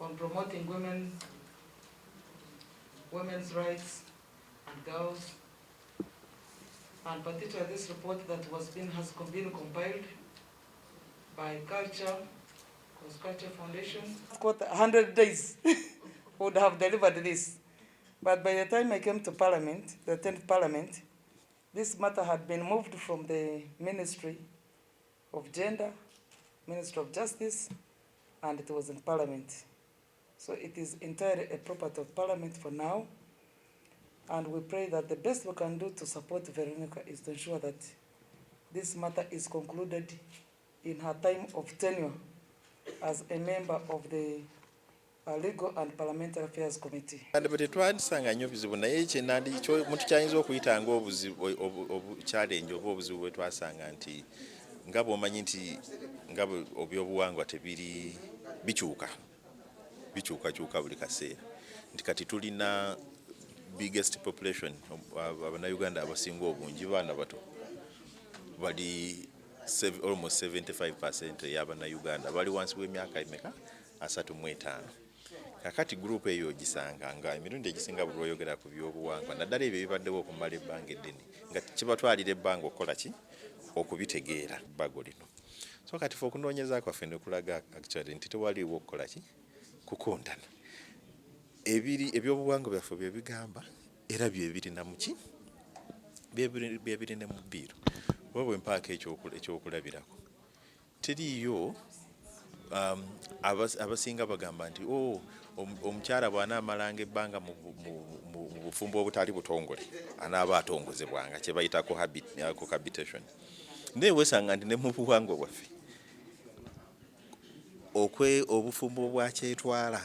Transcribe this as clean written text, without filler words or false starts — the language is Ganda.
on promoting women's rights and girls, and particularly this report that has been compiled by Culture Foundation. It's got 100 days would have delivered this. But by the time I came to Parliament, the 10th Parliament, this matter had been moved from the Ministry of Gender, Ministry of Justice, and it was in Parliament. So it is entirely a property of Parliament for now. And we pray that the best we can do to support Veronica is to ensure that this matter is concluded in her time of tenure as a member of the Legal and Parliamentary Affairs Committee. And but twandisanga nnyo bizibu naye ekyenandi muntu kyayinza okuyita ng'obuzibu challenge oba obuzibu bwe twasanga nti nga bw'omanyi nti nga ebyobuwangwa tebiri bikyukakyuka buli kaseera nti kati tulina biggest population Abannayuganda abasinga obungi baana bato bali almost 75% y'Abannayuganda bali wansi w'emyaka emeka 35. Kakati group eyo gisanga nga emirundi egisinga buli oyogera ku byobuwangwa naddala ebyo bibaddewo okumala ebbanga eddene nga kibatwalira ebbanga okukola ki okubitegeera bbago lino. So kati fe okunoonyeza kwaffe ne kulaga actually nti tewaliwo okukola ki kukundana ebyobuwangwa byaffe bye bigamba era bye birina mu ki bye birina mu bbiiro oba bwe mpaaka ekyokulabirako teriiyo abasinga bagamba nti omukyala bw'anaamalanga ebbanga mu bufumbo obutali butongole anaaba atongozebwanga kye bayita cohabitation. Naye weesanga nti ne mu buwangwa bwaffe obufumbo obwakyetwala